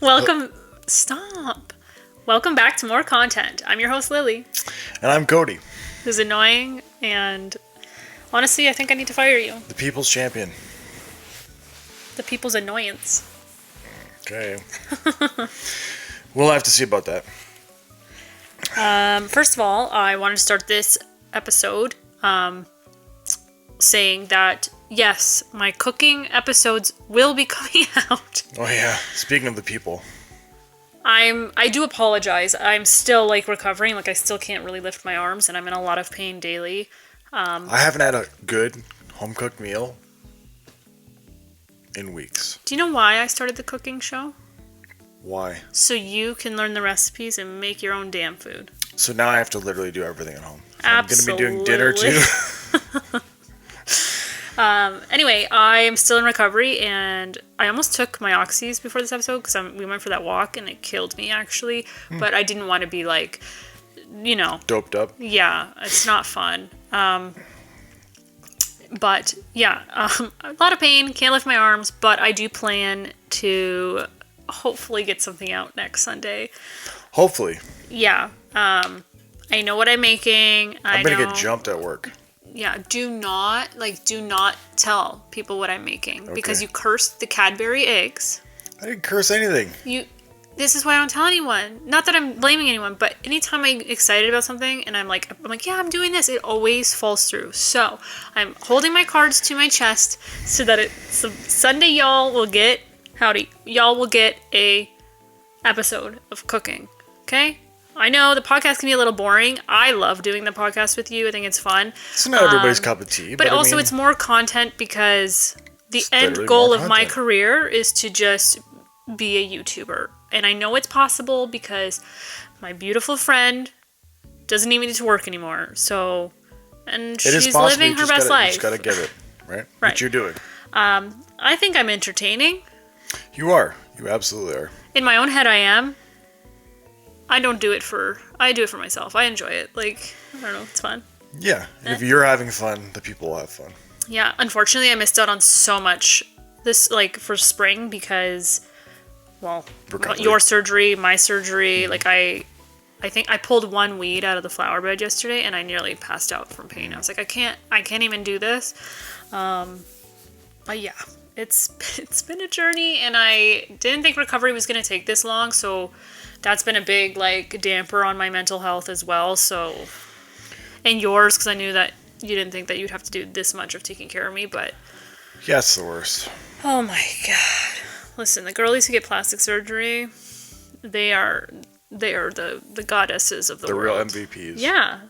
Welcome. Stop. Welcome back to more content. I'm your host, Lily. And I'm Cody. Who's annoying, and honestly, I think I need to fire you. The people's champion. The people's annoyance. Okay. We'll have to see about that. First of all, I wanted to start this episode saying that, yes, my cooking episodes will be coming out. Oh yeah, speaking of the people. I do apologize. I'm still recovering. I still can't really lift my arms, and I'm in a lot of pain daily. I haven't had a good home-cooked meal in weeks. Do you know why I started the cooking show? Why? So you can learn the recipes and make your own damn food. So now I have to literally do everything at home. So Absolutely. I'm going to be doing dinner too. Anyway, I am still in recovery, and I almost took my oxys before this episode because we went for that walk, and it killed me, actually. But I didn't want to be, doped up? Yeah, it's not fun. But, yeah, a lot of pain, can't lift my arms, but I do plan to hopefully get something out next Sunday. Hopefully. Yeah. I know what I'm making. I'm going to get jumped at work. Yeah, do not tell people what I'm making because you cursed the Cadbury eggs. I didn't curse anything. This is why I don't tell anyone. Not that I'm blaming anyone, but anytime I'm excited about something and I'm like, yeah, I'm doing this, it always falls through. So I'm holding my cards to my chest so that Sunday y'all will get a episode of cooking. Okay? I know the podcast can be a little boring. I love doing the podcast with you. I think it's fun. It's not everybody's cup of tea. But also it's more content because the end goal of my career is to just be a YouTuber. And I know it's possible because my beautiful friend doesn't need me to work anymore. So, and she's living her best life. You just gotta get it, right? Right. What you're doing. I think I'm entertaining. You are. You absolutely are. In my own head, I am. I do it for myself. I enjoy it. I don't know, it's fun. Yeah, and if you're having fun, the people will have fun. Yeah, unfortunately, I missed out on so much this, for spring because, your surgery, my surgery, I think I pulled one weed out of the flower bed yesterday and I nearly passed out from pain. I was like, I can't even do this. But yeah, it's been a journey, and I didn't think recovery was going to take this long, so that's been a big, damper on my mental health as well, so... And yours, because I knew that you didn't think that you'd have to do this much of taking care of me, but... Yeah, it's the worst. Oh my god. Listen, the girlies who get plastic surgery, they are the goddesses of the world. The real MVPs. Yeah.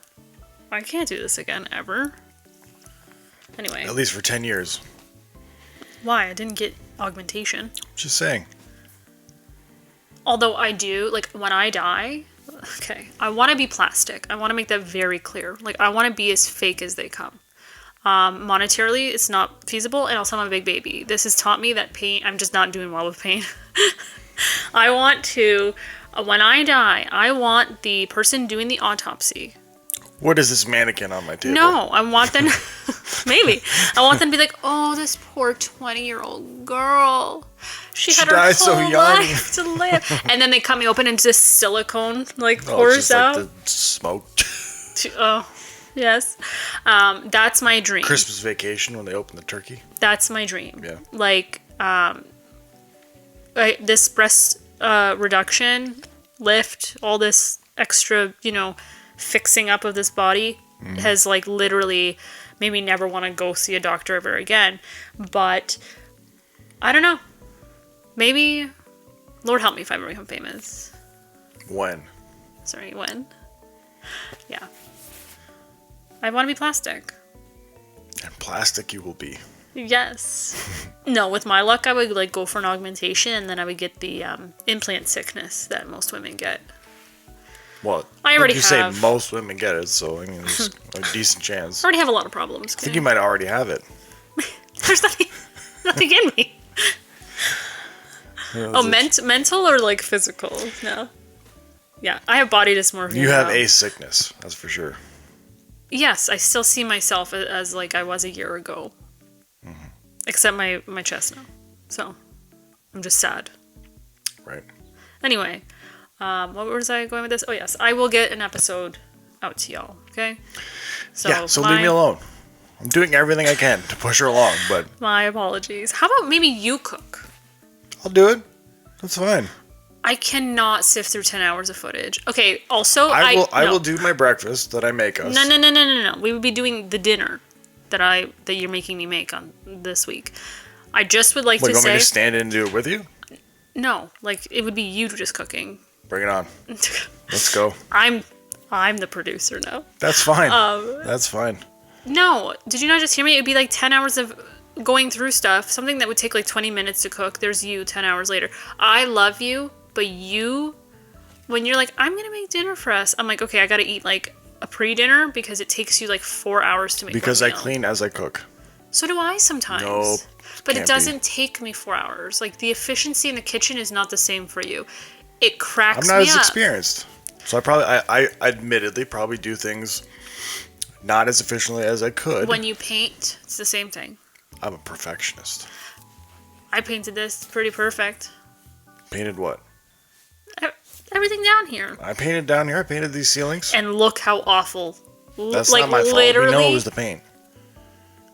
I can't do this again, ever. Anyway. At least for 10 years. Why? I didn't get augmentation. Just saying. Although I do, when I die, I want to be plastic. I want to make that very clear. I want to be as fake as they come. Monetarily, it's not feasible, and also I'm a big baby. This has taught me that pain, I'm just not doing well with pain. I want to, when I die, I want the person doing the autopsy. What is this mannequin on my table? No, I want them, maybe. I want them to be like, oh, this poor 20-year-old girl. She had her whole life to live. And then they cut me open and just silicone pours out. The smoke. Oh, yes. That's my dream. Christmas Vacation when they open the turkey. That's my dream. Yeah. This breast reduction, lift, all this extra, fixing up of this body has literally made me never want to go see a doctor ever again. But I don't know. Maybe, Lord help me if I ever become famous. When? Yeah. I want to be plastic. And plastic you will be. Yes. No, with my luck, I would go for an augmentation, and then I would get the implant sickness that most women get. Well, I already you have. say most women get it, so there's a decent chance. I already have a lot of problems. I think you might already have it. There's nothing in me. Mental or physical? No. Yeah, I have body dysmorphia. You have a sickness, that's for sure. Yes, I still see myself as I was a year ago. Mm-hmm. Except my chest now. So, I'm just sad. Right. Anyway, what was I going with this? Oh, yes. I will get an episode out to y'all, okay? So leave me alone. I'm doing everything I can to push her along, but... My apologies. How about maybe you cook? I'll do it. That's fine. I cannot sift through 10 hours of footage. Okay, also... I will do my breakfast that I make us. No. We would be doing the dinner that you're making me make on this week. I just would like to say... You want me to stand in and do it with you? No, like, it would be you just cooking. Bring it on. Let's go. I'm the producer now. That's fine. That's fine. No, did you not just hear me? It'd be like 10 hours of going through stuff. Something that would take like 20 minutes to cook. There's you 10 hours later. I love you, but you, when you're like, I'm going to make dinner for us, I'm like, okay, I got to eat like a pre-dinner because it takes you like 4 hours to make Because one I meal. clean as I cook. So do I sometimes. Nope. But it doesn't take me 4 hours. Like, the efficiency in the kitchen is not the same for you. It cracks me up. I'm not as experienced. So I admittedly probably do things not as efficiently as I could. When you paint, it's the same thing. I'm a perfectionist. I painted this pretty perfect. Painted what? Everything down here. I painted down here. I painted these ceilings. And look how awful. That's not my fault. We know it was the paint.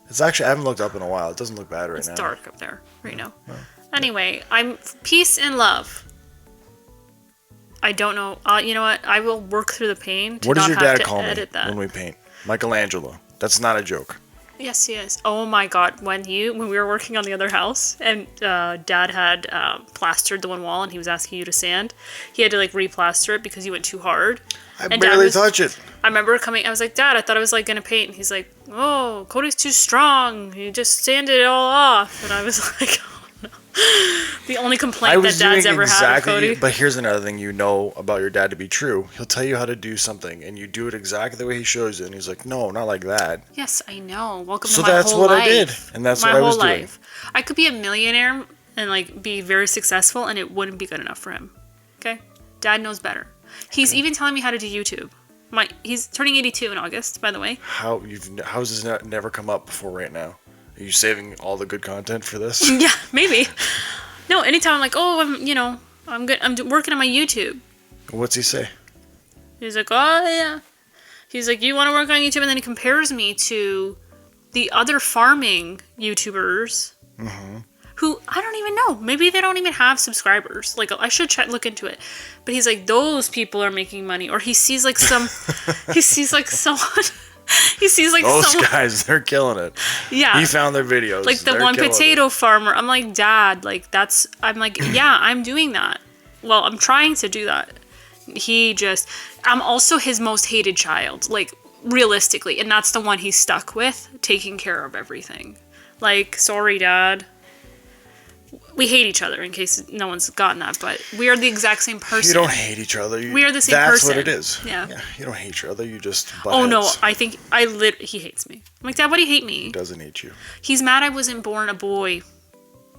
It's actually, I haven't looked up in a while. It doesn't look bad right now. It's dark up there right now. No. Anyway, I'm peace and love. I don't know. You know what? I will work through the pain to what does not your have dad to call me edit that. when we paint? Michelangelo. That's not a joke. Yes, he is. Oh my God! When we were working on the other house, and Dad had plastered the one wall, and he was asking you to sand, he had to like replaster it because you went too hard. I barely touch it. I remember coming. I was like, Dad, I thought I was like gonna paint, and he's like, Oh, Cody's too strong. You just sanded it all off, and I was like, Oh no. The only complaint that Dad's ever had of Cody. But here's another thing you know about your dad to be true. He'll tell you how to do something, and you do it exactly the way he shows you, and he's like, no, not like that. Yes, I know. Welcome so to my whole life. So that's what I did, and that's what I was doing. I could be a millionaire and like be very successful, and it wouldn't be good enough for him. Okay? Dad knows better. He's even telling me how to do YouTube. He's turning 82 in August, by the way. How's this never come up before right now? Are you saving all the good content for this? Yeah, maybe. No, anytime I'm like, I'm good. I'm working on my YouTube. What's he say? He's like, oh yeah. He's like, you want to work on YouTube, and then he compares me to the other farming YouTubers, who I don't even know. Maybe they don't even have subscribers. Like, I should look into it. But he's like, those people are making money, or he sees like someone. He sees like those guys, they're killing it. Yeah. He found their videos. Like the one potato farmer. I'm like, Dad, I'm like, yeah, I'm doing that. Well, I'm trying to do that. I'm also his most hated child, like realistically. And that's the one he's stuck with, taking care of everything. Like, sorry, Dad. We hate each other, in case no one's gotten that, but we are the exact same person. You don't hate each other. We are the same that's person. That's what it is. Yeah. You don't hate each other. You just butt Oh, no. heads. I think he hates me. I'm like, Dad, why do you hate me? He doesn't hate you. He's mad I wasn't born a boy.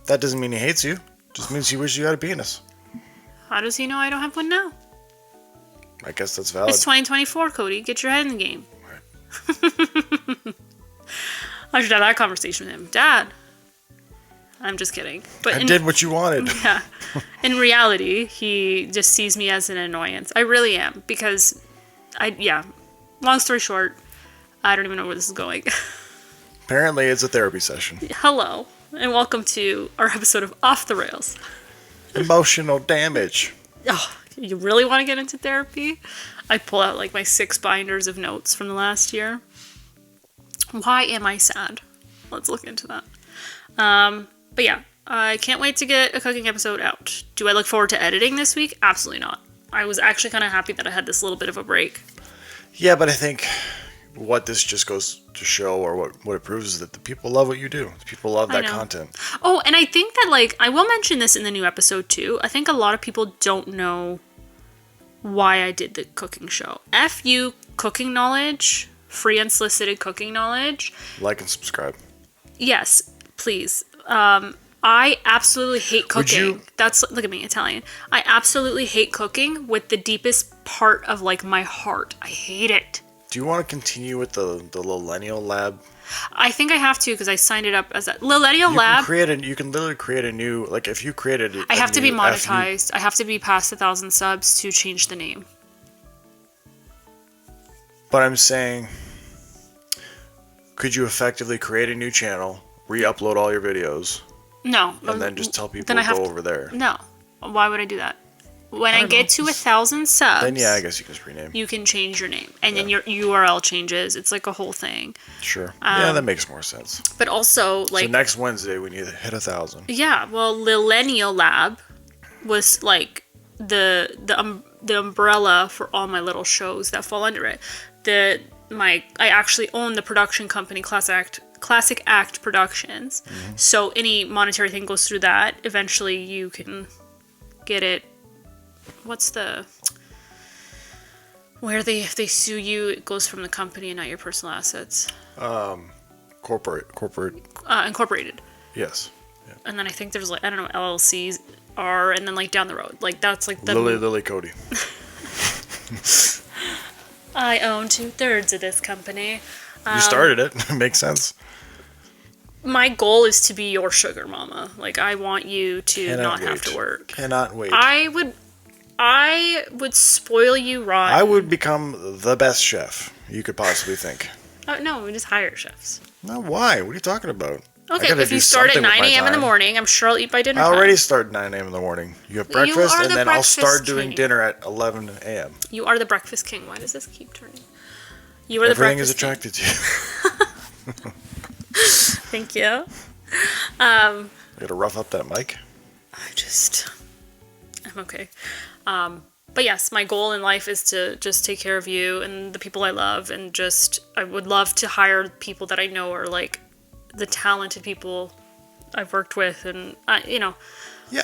That doesn't mean he hates you. Just means he wishes you had a penis. How does he know I don't have one now? I guess that's valid. It's 2024, Cody. Get your head in the game. Right. I should have that conversation with him. Dad. I'm just kidding. But I did what you wanted. Yeah. In reality, he just sees me as an annoyance. I really am. Because, long story short, I don't even know where this is going. Apparently, it's a therapy session. Hello, and welcome to our episode of Off the Rails. Emotional damage. Oh, you really want to get into therapy? I pull out like my 6 binders of notes from the last year. Why am I sad? Let's look into that. But yeah, I can't wait to get a cooking episode out. Do I look forward to editing this week? Absolutely not. I was actually kind of happy that I had this little bit of a break. Yeah, but I think what this just goes to show, or what it proves, is that the people love what you do. The people love that content. Oh, and I think that, like, I will mention this in the new episode too. I think a lot of people don't know why I did the cooking show. F you, cooking knowledge, free unsolicited cooking knowledge. Like and subscribe. Yes, please. I absolutely hate cooking. Look at me, Italian. I absolutely hate cooking with the deepest part of like my heart. I hate it. Do you want to continue with the Millennial Lab? I think I have to because I signed it up as a Millennial You Lab. you can literally create a new, like if you created I have to be monetized. I have to be past 1,000 subs to change the name. But I'm saying, could you effectively create a new channel, re-upload all your videos, No. and then just tell people then I to have go over there? No. Why would I do that? When I don't get know. to 1,000 subs, Then yeah, I guess you can just rename. you can change your name, and then your URL changes. It's like a whole thing. Sure. Yeah, that makes more sense. But also, like, So next Wednesday we need to hit 1,000. yeah. Well, Millennial Lab was like the umbrella for all my little shows that fall under it. I actually own the production company Classic Act Productions. Mm-hmm. So any monetary thing goes through that. Eventually, you can get it. What's the where if they sue you, it goes from the company and not your personal assets. Corporate. Incorporated. Yes. Yeah. And then I think there's like, I don't know, LLCs are, and then like down the road, like that's like the Lily Cody. I own 2/3 of this company. You started it. Makes sense. My goal is to be your sugar mama. Like, I want you to Cannot not wait. have to work. Cannot wait. I would spoil you rotten. I would become the best chef you could possibly think. Oh, no, we just hire chefs. No, why? What are you talking about? I Okay, gotta if do you start at something with 9 my a.m. in the time. morning, I'm sure I'll eat by dinner I time. already start at 9 a.m. in the morning. You have breakfast, are and the then I'll breakfast start doing king. dinner at 11 a.m. You are the breakfast king. Why does this keep turning? You are the Everything is breakfast attracted to you. Thank you. I gotta rough up that mic. I'm okay. But yes, my goal in life is to just take care of you and the people I love, and just, I would love to hire people that I know are like the talented people I've worked with, and Yeah,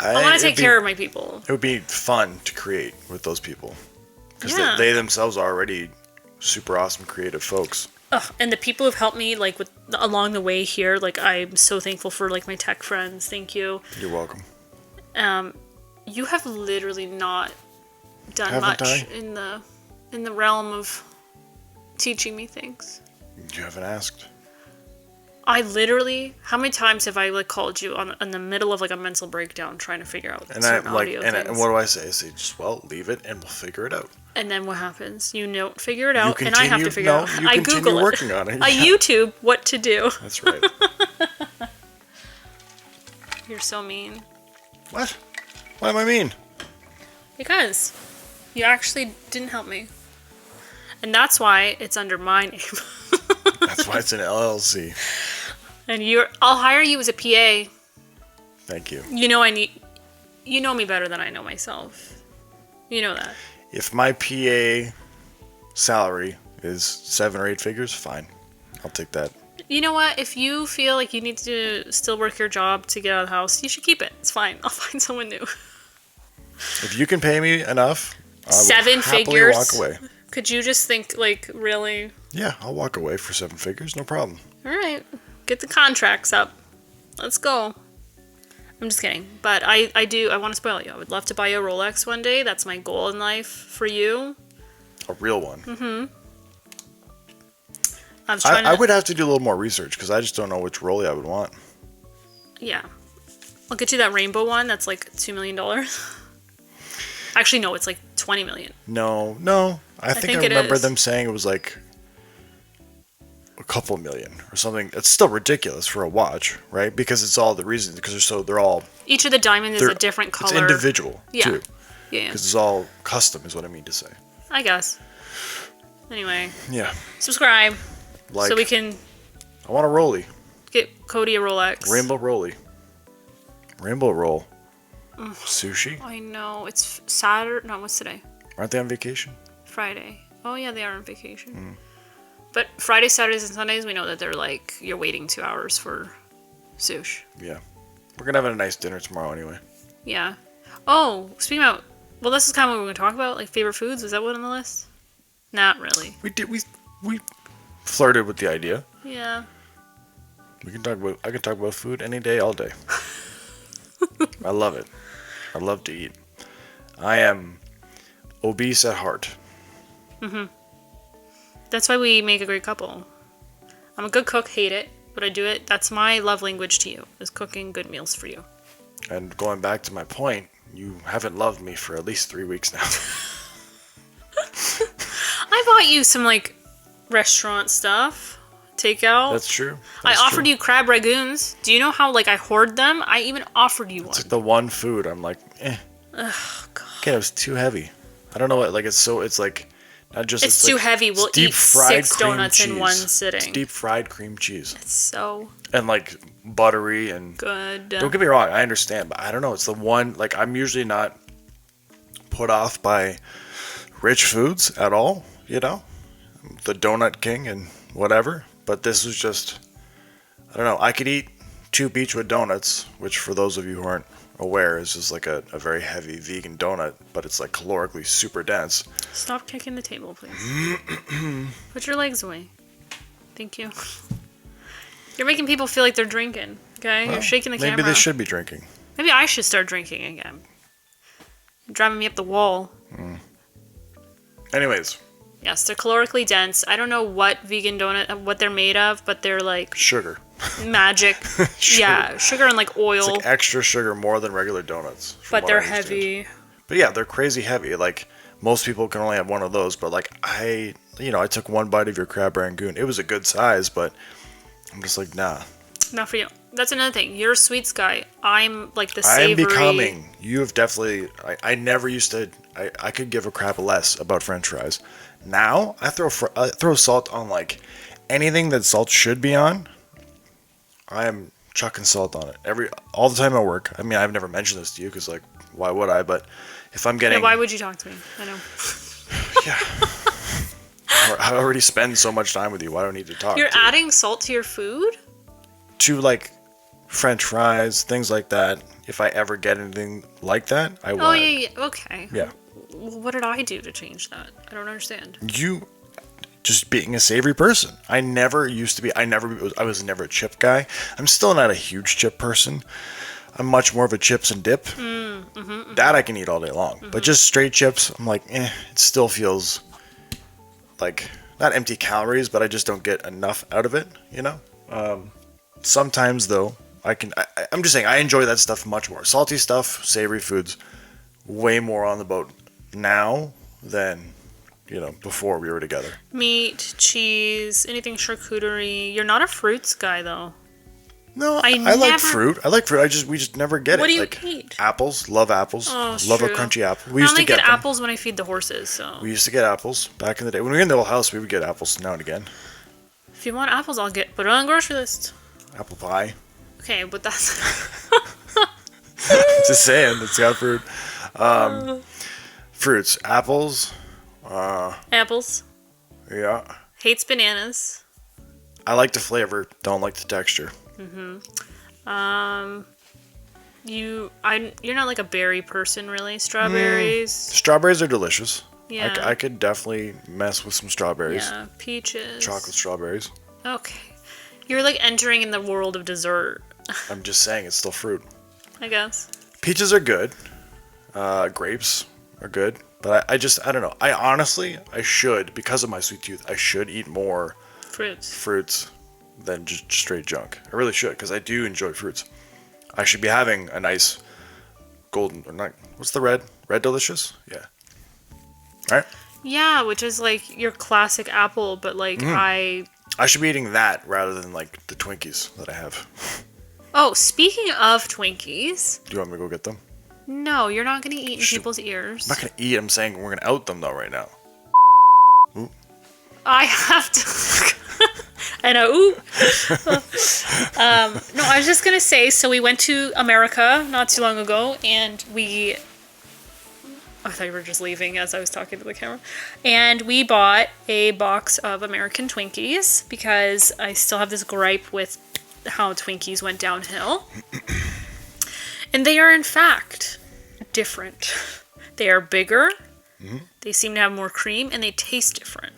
I want to take care of my people. It would be fun to create with those people because Yeah. they themselves are already super awesome, creative folks. Ugh, and the people who've helped me like with along the way here, like I'm so thankful for like my tech friends. Thank you. You're welcome. You have literally not done Haven't much I? in the realm of teaching me things. You haven't asked. I literally, how many times have I like called you in the middle of like a mental breakdown trying to figure out And certain I'm like, audio and things? what do I say? I say, just leave it, and we'll figure it out. And then what happens? You don't figure it out, You and I have to figure it out. you I continue Google working it. on it. I Yeah. YouTube what to do. That's right. You're so mean. What? Why am I mean? Because you actually didn't help me. And that's why it's under my name. That's why it's an LLC. And I'll hire you as a PA. Thank you. You know me better than I know myself. You know that. If my PA salary is 7 or 8 figures, fine. I'll take that. You know what? If you feel like you need to still work your job to get out of the house, you should keep it. It's fine. I'll find someone new. If you can pay me enough, I will 7 happily figures. walk away. Could you just think, like, really? Yeah, I'll walk away for 7 figures, no problem. All right. Get the contracts up. Let's go. I'm just kidding. But I want to spoil you. I would love to buy you a Rolex one day. That's my goal in life for you. A real one. Mm-hmm. I would have to do a little more research because I just don't know which Rollie I would want. Yeah. I'll get you that rainbow one that's like $2 million. Actually, no, it's like 20 million. No. I think I it remember is. them saying it was like a couple million or something. It's still ridiculous for a watch, right? Because it's all the reasons. Because they're all. Each of the diamonds is a different color. It's individual Yeah. too. Yeah. Because it's all custom, is what I mean to say. I guess. Anyway, Yeah. subscribe Like. so we can I want a Rollie. get Cody a Rolex. Rainbow Rollie. Rainbow roll. Sushi. I know. It's Saturday. No, what's today? Aren't they on vacation? Friday. Oh, yeah, they are on vacation. Mm. But Fridays, Saturdays, and Sundays, we know that they're like, you're waiting 2 hours for sushi. Yeah. We're gonna have a nice dinner tomorrow anyway. Yeah. Oh, speaking about, well, this is kind of what we're going to talk about, like favorite foods. Was that one on the list? Not really. We flirted with the idea. Yeah. I can talk about food any day, all day. I love it. I love to eat. I am obese at heart. That's why we make a great couple. I'm a good cook, hate it, but I do it. That's my love language to you, is cooking good meals for you. And going back to my point, you haven't loved me for at least 3 weeks now. I bought you some, like, restaurant stuff. Takeout. That's true. I offered you crab ragoons. Do you know how, like, I hoard them? I even offered you one. It's like the one food I'm like, eh. Oh, God. Okay, it was too heavy. I don't know what, like, it's like, not just... It's too like, heavy. We'll eat 6 donuts in one sitting. It's deep fried cream cheese. It's so... And, like, buttery and... Good. Don't get me wrong, I understand, but I don't know. It's the one, like, I'm usually not put off by rich foods at all, you know? The donut king and whatever. But this was just... I don't know. I could eat 2 Beechwood donuts, which for those of you who aren't aware is just like a very heavy vegan donut, but it's like calorically super dense. Stop kicking the table, please. Put your legs away. Thank you. You're making people feel like they're drinking, okay? Well, you're shaking the camera. Maybe they should be drinking. Maybe I should start drinking again. You're driving me up the wall. Anyways. Yes, they're calorically dense. I don't know what vegan donut, what they're made of, but they're like... Sugar. Magic. Sugar. Yeah, sugar and like oil. It's like extra sugar more than regular donuts. But they're heavy. But yeah, they're crazy heavy. Like, most people can only have one of those, but like, I took one bite of your crab rangoon. It was a good size, but I'm just like, nah. Not for you. That's another thing. You're a sweets guy. I'm like the savory. I'm becoming. You have definitely... I never used to... I could give a crap less about French fries. Now, I throw salt on like anything that salt should be on. I am chucking salt on it all the time at work. I mean, I've never mentioned this to you because, like, why would I? But if I'm getting... Yeah, why would you talk to me? I know. Yeah. I already spend so much time with you. Why do I need to talk? You're adding salt to your food? To, like, French fries, things like that. If I ever get anything like that, I will. Oh, yeah. Okay. Yeah. What did I do to change that? I don't understand. You... just being a savory person. I never used to be. I was never a chip guy. I'm still not a huge chip person. I'm much more of a chips and dip. That I can eat all day long. But just straight chips, I'm like, it still feels like not empty calories, but I just don't get enough out of it, you know? Sometimes though, I'm just saying I enjoy that stuff much more. Salty stuff, savory foods, way more on the boat now than before we were together. Meat, cheese, anything charcuterie. You're not a fruits guy, though. No, I like fruit. We just never get it. What do you like, eat? Apples. Love apples. Oh, love true. a crunchy apple. I only get apples when I feed the horses, so. We used to get apples back in the day. When we were in the old house, we would get apples now and again. If you want apples, I'll put it on the grocery list. Apple pie. Okay, but that's... Just saying, it's got fruit. Fruits. Apples. Apples. Yeah. Hates bananas. I like the flavor, don't like the texture. You're not like a berry person, really. Strawberries. Strawberries are delicious. Yeah. I could definitely mess with some strawberries. Yeah, peaches. Chocolate strawberries. Okay. You're like entering in the world of dessert. I'm just saying, it's still fruit. I guess. Peaches are good. Grapes are good. But I don't know. I should, because of my sweet tooth, I should eat more fruits than just straight junk. I really should, because I do enjoy fruits. I should be having a nice golden, or not, what's the red? Red Delicious? Yeah. All right? Yeah, which is like your classic apple, but like I should be eating that rather than like the Twinkies that I have. Oh, speaking of Twinkies. Do you want me to go get them? No, you're not going to eat in people's ears. I'm not going to eat. I'm saying we're going to out them, though, right now. Ooh. I have to... I know. Ooh. No, I was just going to say, so we went to America not too long ago, and I thought you were just leaving as I was talking to the camera. And we bought a box of American Twinkies, because I still have this gripe with how Twinkies went downhill. And they are, in fact, different. They are bigger. They seem to have more cream, and they taste different.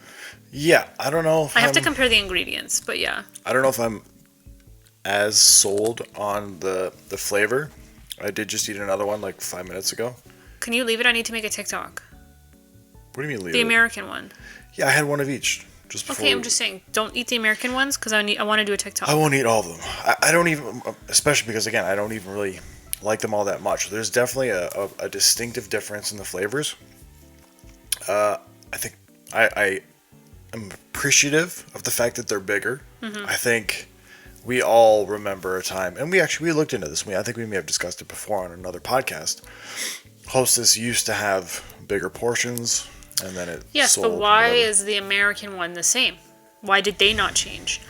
Yeah, I don't know if I have to compare the ingredients, but yeah. I don't know if I'm as sold on the flavor. I did just eat another one like 5 minutes ago. Can you leave it? I need to make a TikTok. What do you mean leave it? The American one. Yeah, I had one of each. just before. Okay, I'm just saying, don't eat the American ones because I want to do a TikTok. I won't eat all of them. I don't even, especially because again, I don't even really like them all that much. There's definitely a distinctive difference in the flavors. I think I am appreciative of the fact that they're bigger. I think we all remember a time, and we looked into this. I think we may have discussed it before on another podcast. Hostess used to have bigger portions, and then it Yes, sold but why whatever. is the American one the same? Why did they not change?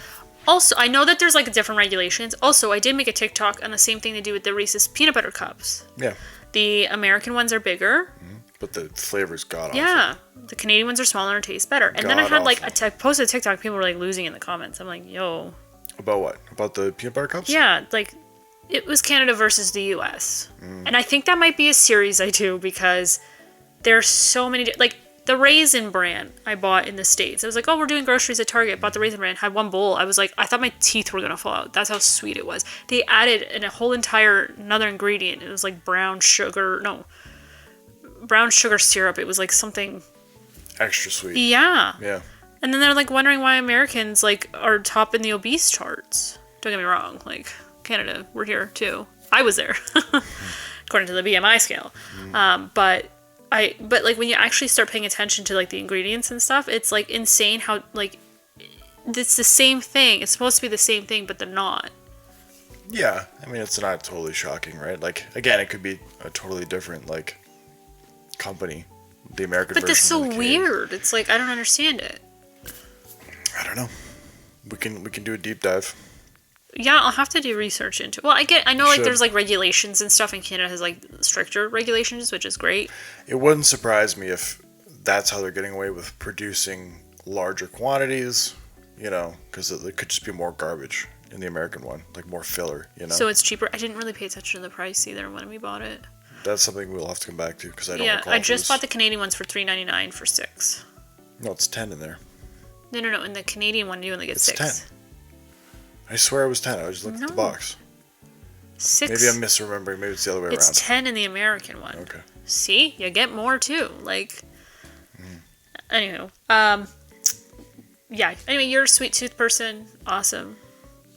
Also, I know that there's like different regulations. Also, I did make a TikTok on the same thing they do with the Reese's peanut butter cups. Yeah, The American ones are bigger. but the flavors got off. Yeah. The Canadian ones are smaller and taste better. And then I had like, God-awful. I posted a TikTok, people were like losing in the comments. I'm like, yo. About what? About the peanut butter cups? Yeah, like, it was Canada versus the US. Mm. And I think that might be a series I do because there's so many, like, the Raisin brand I bought in the States. I was like, oh, we're doing groceries at Target. Bought the Raisin brand. Had one bowl. I was like, I thought my teeth were going to fall out. That's how sweet it was. They added in a whole entire another ingredient. It was like brown sugar syrup. It was like something. Extra sweet. Yeah. Yeah. And then they're like wondering why Americans like are top in the obese charts. Don't get me wrong. Like Canada, we're here too. I was there, according to the BMI scale. But like when you actually start paying attention to like the ingredients and stuff, it's like insane how like it's the same thing. It's supposed to be the same thing, but they're not. Yeah, I mean, it's not totally shocking, right? Like, again, it could be a totally different, like, company. The American But version. that's so of the Canadian. weird. It's like I don't understand it. I don't know. We can do a deep dive. Yeah, I'll have to do research into it. Well, I know like should. there's like regulations and stuff, and Canada has like stricter regulations, which is great. It wouldn't surprise me if that's how they're getting away with producing larger quantities, because it could just be more garbage in the American one, like more filler, So it's cheaper. I didn't really pay attention to the price either when we bought it. That's something we'll have to come back to, because I don't Yeah, recall. I if it just was- bought the Canadian ones for $3.99 for 6. No, it's 10 in there. No. In the Canadian one, you only get It's 6. 10. I swear it was 10. I was looking at the No. box. 6. Maybe I'm misremembering. Maybe it's the other way It's around. 10 in the American one. Okay. See, you get more too. Like, anywho, yeah. Anyway, you're a sweet tooth person. Awesome.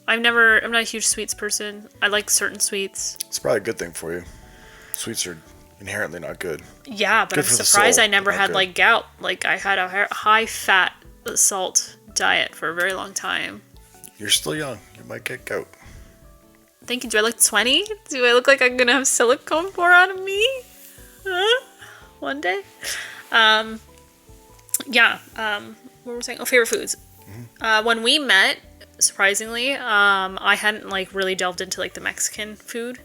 I'm not a huge sweets person. I like certain sweets. It's probably a good thing for you. Sweets are inherently not good. Yeah, but Good I'm for the surprised soul, I never not had good. like gout. Like I had a high fat salt diet for a very long time. You're still young. You might get gout. Thank you. Do I look 20? Do I look like I'm gonna have silicone pour out of me? Huh? One day. Yeah. What were we saying? Oh, favorite foods. When we met, surprisingly, I hadn't like really delved into like the Mexican food.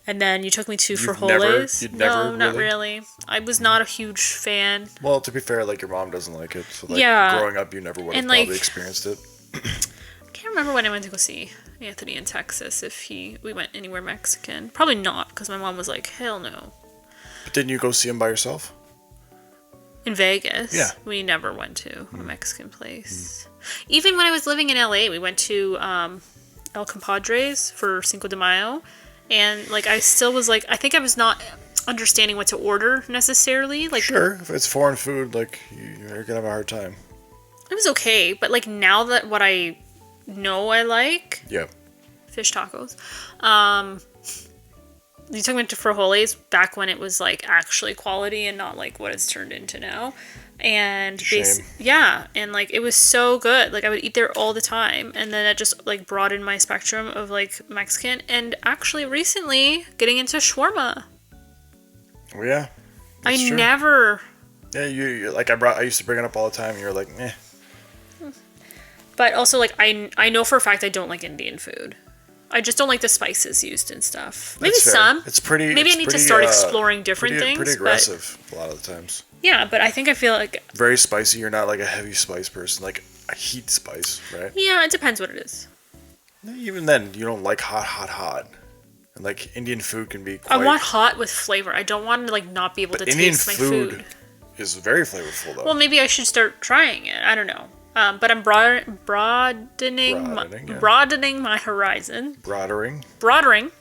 And then you took me to frijoles. you'd No, never not really? really. I was not a huge fan. Well, to be fair, like your mom doesn't like it, so like Yeah. growing up, you never would have And, like- probably experienced it. I can't remember when I went to go see Anthony in Texas. If we went anywhere Mexican, probably not, because my mom was like, "Hell no." But didn't you go see him by yourself? In Vegas, Yeah. we never went to a Mexican place. Even when I was living in LA, we went to El Compadres for Cinco de Mayo, and like I still was like, I think I was not understanding what to order necessarily. Like Sure, if it's foreign food, like you're gonna have a hard time. it was okay, but like now that what I know I like, Yeah. fish tacos. You took me to frijoles back when it was like actually quality and not like what it's turned into now. And Shame. yeah, and like it was so good. Like I would eat there all the time, and then it just like broadened my spectrum of like Mexican. And actually, recently getting into shawarma. Well, yeah. I that's true. never. Yeah, you like I used to bring it up all the time. And you're like, eh. But also, like I know for a fact I don't like Indian food. I just don't like the spices used and stuff. Maybe That's fair. some. It's pretty. Maybe it's I need to pretty, start exploring different pretty, things. Pretty but- aggressive a lot of the times. Yeah, but I think I feel like Very spicy. You're not like a heavy spice person. Like a heat spice, right? yeah, it depends what it is. Even then, you don't like hot. And like Indian food can be quite. I want hot with flavor. I don't want to like not be able to Indian taste my food food. is very flavorful though. Well, maybe I should start trying it. I don't know. But I'm broadening Broadening, yeah. broadening my horizon. Broadering. Broadening.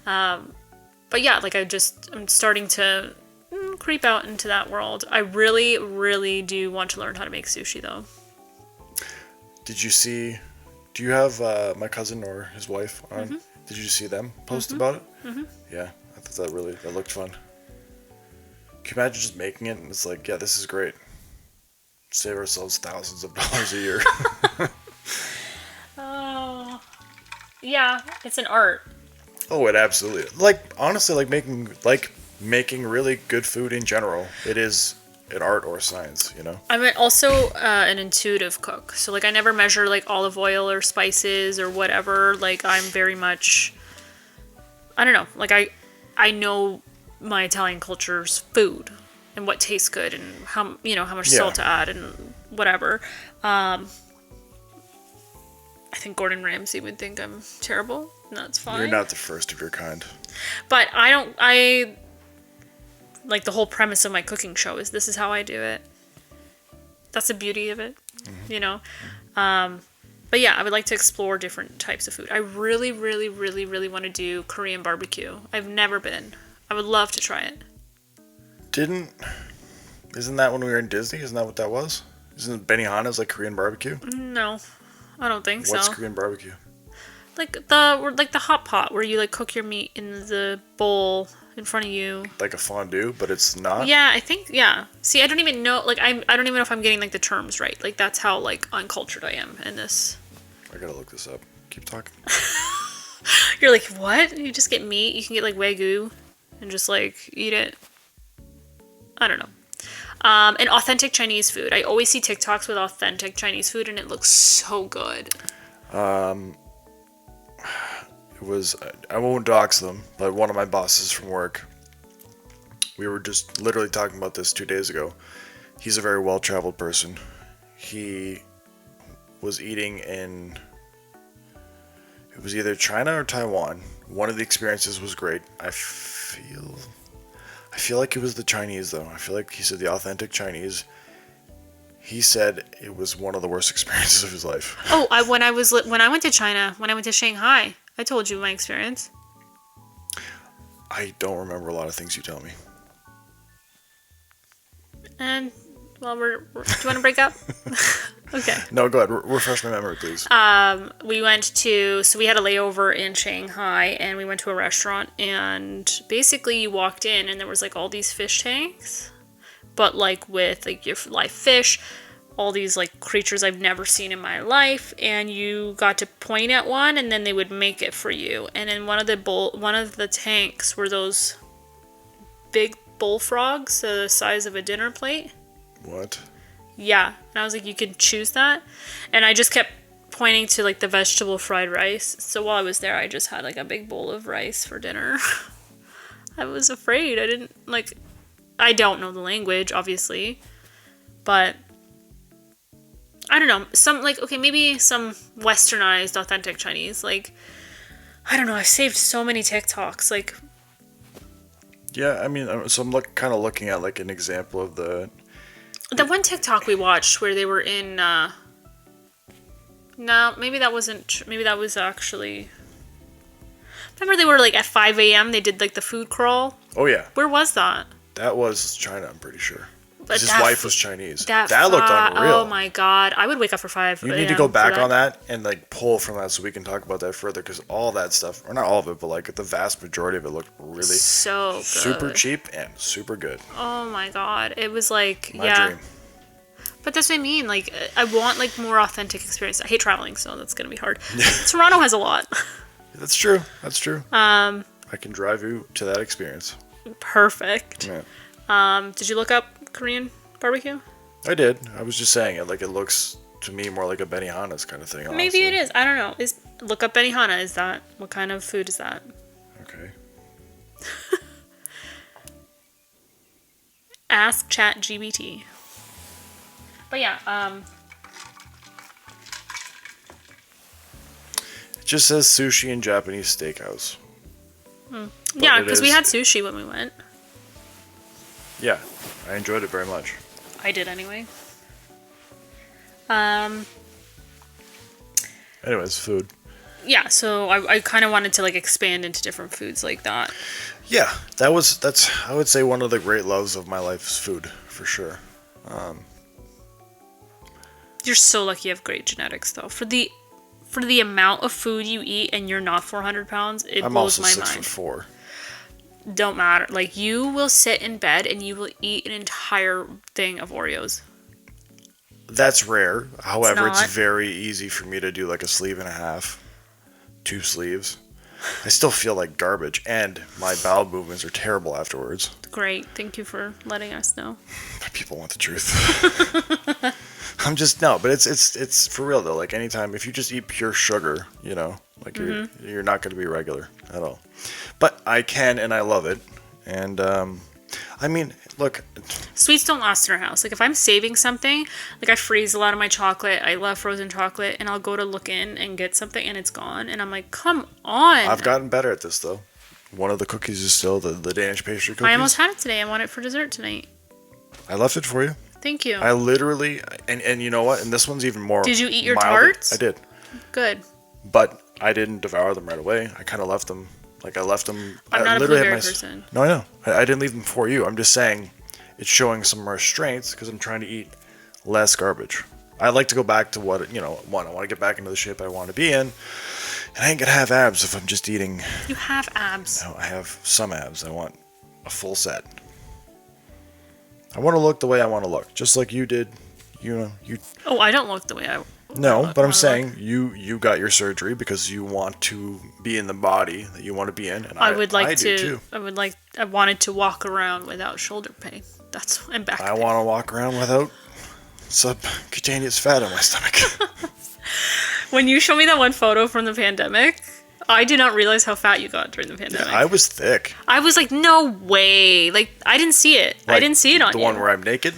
But yeah, like I'm starting to can creep out into that world. I really, really do want to learn how to make sushi, though. Did you see? Do you have my cousin or his wife on? Mm-hmm. Did you see them post about it? Mm-hmm. Yeah, I thought that looked fun. Can you imagine just making it and it's like, yeah, this is great. Save ourselves thousands of dollars a year. Oh, yeah, it's an art. Oh, it absolutely. Like honestly, making really good food in general. It is an art or science, you know. I'm also an intuitive cook, so like I never measure like olive oil or spices or whatever. Like I'm very much, I don't know. Like I know my Italian culture's food and what tastes good and how much salt to add and whatever. I think Gordon Ramsay would think I'm terrible. And that's fine. You're not the first of your kind. But I like the whole premise of my cooking show is this is how I do it. That's the beauty of it, you know? But yeah, I would like to explore different types of food. I really, really, really, really want to do Korean barbecue. I've never been. I would love to try it. Isn't that when we were in Disney? Isn't that what that was? Isn't Benihana's like Korean barbecue? No, I don't think so. What's Korean barbecue? Like the hot pot where you like cook your meat in the bowl in front of you. Like a fondue, but it's not? Yeah, I think, yeah. See, I don't even know, like, I don't even know if I'm getting, like, the terms right. Like, that's how, like, uncultured I am in this. I gotta look this up. Keep talking. You're like, what? You just get meat? You can get, like, Wagyu and just, like, eat it? I don't know. And authentic Chinese food. I always see TikToks with authentic Chinese food, and it looks so good. It was, I won't dox them, but one of my bosses from work, we were just literally talking about this 2 days ago. He's a very well-traveled person. He was eating in, it was either China or Taiwan. One of the experiences was great. I feel like it was the Chinese, though. I feel like he said the authentic Chinese. He said it was one of the worst experiences of his life. Oh, when I went to China, when I went to Shanghai, I told you my experience. I don't remember a lot of things you tell me. And, well, do you want to break up? Okay. No, go ahead. Refresh my memory, please. We had a layover in Shanghai, and we went to a restaurant, and basically you walked in, and there was, like, all these fish tanks, but, like, with, like, your live fish, all these, like, creatures I've never seen in my life, and you got to point at one, and then they would make it for you. And in one of the tanks were those big bullfrogs the size of a dinner plate. What? Yeah. And I was like, you can choose that? And I just kept pointing to, like, the vegetable fried rice. So while I was there, I just had, like, a big bowl of rice for dinner. I was afraid. I don't know the language, obviously. But I don't know, maybe some westernized, authentic Chinese, like, I don't know, I've saved so many TikToks, like. Yeah, I mean, so I'm kind of looking at, like, an example of the one TikTok we watched where they were in, no, maybe that was actually, remember they were, like, at 5 a.m., they did, like, the food crawl? Oh, yeah. Where was that? That was China, I'm pretty sure. But his wife was Chinese. That looked unreal. Oh my god. I would wake up for 5 You need to go back on that and like pull from that so we can talk about that further because all that stuff, or not all of it, but like the vast majority of it looked really so good. Super cheap and super good. Oh my god. It was like, My dream. But that's what I mean. Like, I want like more authentic experience. I hate traveling, so that's going to be hard. Toronto has a lot. That's true. I can drive you to that experience. Perfect. Yeah. Did you look up Korean barbecue? I did. I was just saying it. Like, it looks to me more like a Benihana's kind of thing. Honestly. Maybe it is. I don't know. Look up Benihana. What kind of food is that? Okay. Ask ChatGPT. But yeah, It just says sushi and Japanese steakhouse. Yeah, because we had sushi when we went. Yeah, I enjoyed it very much. I did anyway. Anyways, food. yeah, so I kind of wanted to like expand into different foods like that. Yeah, that's I would say one of the great loves of my life is food for sure. You're so lucky you have great genetics, though. For the amount of food you eat, and you're not 400 pounds, it I'm blows also my 6'4". mind. Don't matter. Like, you will sit in bed and you will eat an entire thing of Oreos. That's rare. However, it's not. very easy for me to do like a sleeve and a half, 2 sleeves. I still feel like garbage, and my bowel movements are terrible afterwards. Great. Thank you for letting us know. People want the truth. I'm just no, but it's for real though. Like anytime, if you just eat pure sugar, you know, like you're not going to be regular at all. But I can, and I love it. And I mean, look, Sweets don't last in our house. Like, if I'm saving something, like, I freeze a lot of my chocolate. I love frozen chocolate, and I'll go to look in and get something, and it's gone. And I'm like, come on. I've gotten better at this though. One of the cookies is still the Danish pastry cookies. I almost had it today. I want it for dessert tonight. I left it for you. Thank you. I literally, and you know what? And this one's even more. Did you eat your milder. tarts? I did. Good. But I didn't devour them right away. I kind of left them. Like I left them. I'm not a blueberry person. No, I know. I didn't leave them for you. I'm just saying, it's showing some restraints because I'm trying to eat less garbage. I like to go back to what one. I want to get back into the shape I want to be in, and I ain't gonna have abs if I'm just eating. You have abs. No, I have some abs. I want a full set. I want to look the way I want to look, just like you did. You. Oh, I don't look the way I. No, but I'm saying you got your surgery because you want to be in the body that you want to be in, and I do too. I wanted to walk around without shoulder pain. And back pain. I want to walk around without subcutaneous fat on my stomach. When you showed me that one photo from the pandemic, I did not realize how fat you got during the pandemic. Yeah, I was thick. I was like, no way. Like, I didn't see it. Like, I didn't see it on the you. one where I'm naked.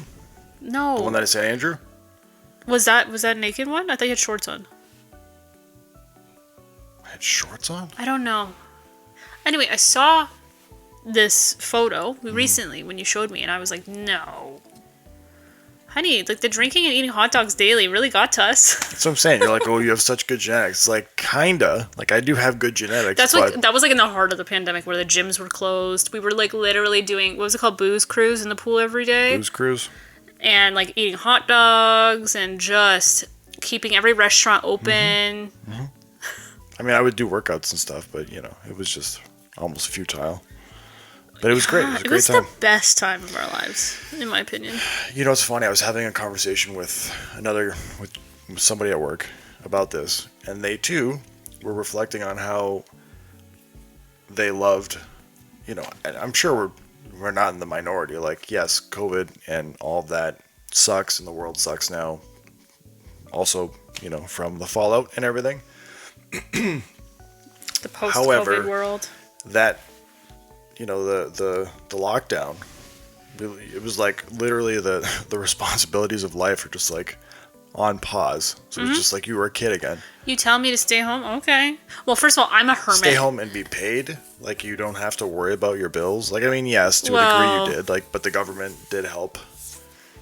No. The one that I said Andrew. Was that a naked one? I thought you had shorts on. I had shorts on? I don't know. Anyway, I saw this photo recently when you showed me, and I was like, no. Honey, like, the drinking and eating hot dogs daily really got to us. That's what I'm saying. You're like, oh, you have such good genetics. Like, kinda. Like, I do have good genetics. That was like in the heart of the pandemic where the gyms were closed. We were like literally doing, what was it called, booze cruise in the pool every day. Booze cruise. And like eating hot dogs and just keeping every restaurant open. Mm-hmm. I mean, I would do workouts and stuff, but it was just almost futile. But it was great. It was a great time. It was the best time of our lives, in my opinion. You know, it's funny. I was having a conversation with somebody at work about this, and they too were reflecting on how they loved. And I'm sure we're not in the minority. Like, yes, COVID and all of that sucks, and the world sucks now. Also, from the fallout and everything. The post-COVID world. That, the lockdown, it was like literally the responsibilities of life are just like on pause. So it's just like you were a kid again. You tell me to stay home? Okay. Well, first of all, I'm a hermit. Stay home and be paid? Like, you don't have to worry about your bills? Like, I mean, yes, to a degree you did. Like, but the government did help.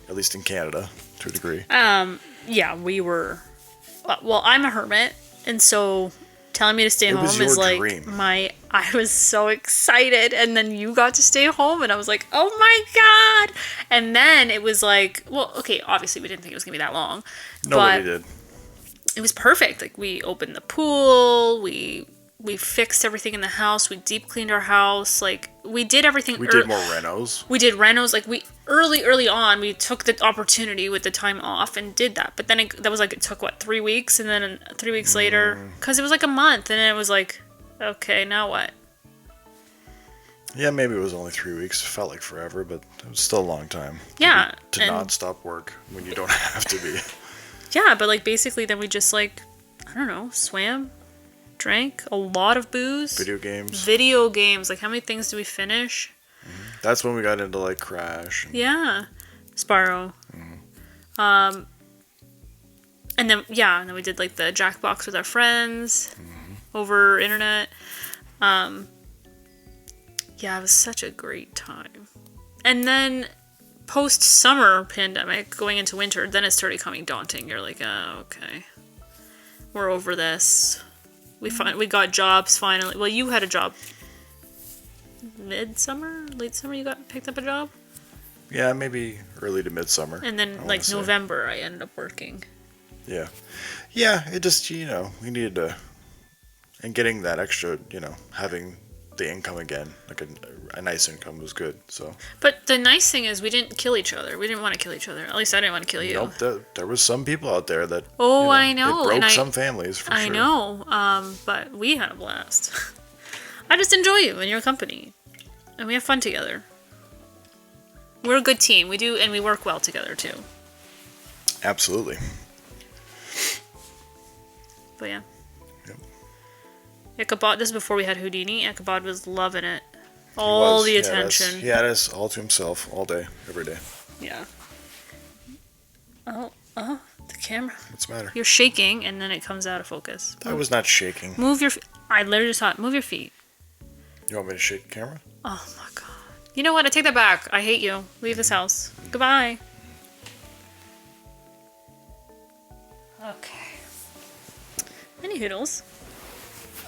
At least in Canada, to a degree. Yeah, we were... Well, I'm a hermit, and so telling me to stay home is like dream. I was so excited, and then you got to stay home, and I was like, oh my god! And then it was like, well, okay, obviously we didn't think it was gonna be that long. Nobody did. It was perfect. Like, we opened the pool, we fixed everything in the house, we deep cleaned our house, like, we did everything. We did more renos. We did renos, like, we early on, we took the opportunity with the time off and did that. But then it took, 3 weeks, and then 3 weeks later, because it was like a month, and then it was like, okay, now what? Yeah, maybe it was only 3 weeks. It felt like forever, but it was still a long time. Yeah. To not stop work when you don't have to be. Yeah, but, like, basically then we just, like, I don't know, swam, drank a lot of booze. Video games. Like, how many things did we finish? That's when we got into, like, Crash. Yeah. Sparrow. And then we did, like, the Jackbox with our friends over internet. Yeah, it was such a great time. And then post-summer pandemic, going into winter, then it started becoming daunting. You're like, oh, okay. We're over this. We got jobs finally. Well, you had a job midsummer, late summer. You got picked up a job, Yeah, maybe early to midsummer. and then I like wanna say. November, I ended up working. Yeah. Yeah, it just, we needed to, and getting that extra, having the income again, like a nice income was good. So, But the nice thing is we didn't kill each other. We didn't want to kill each other. At least I didn't want to kill you. nope, there was some people out there that, Oh, I know. it broke And some families for I sure. know. But we had a blast. I just enjoy you and your company, and we have fun together. We're a good team. We do, and we work well together too. Absolutely. But yeah. Yep. Ichabod, this is before we had Houdini. Ichabod was loving it. He All was. the Yeah, attention. he had us all to himself all day, every day. Yeah. Oh, the camera. What's the matter? You're shaking, and then it comes out of focus. I was not shaking. Move your. I literally saw it. Move your feet. You want me to shake the camera? Oh my god. You know what? I take that back. I hate you. Leave this house. Goodbye. Okay. Any hoodles?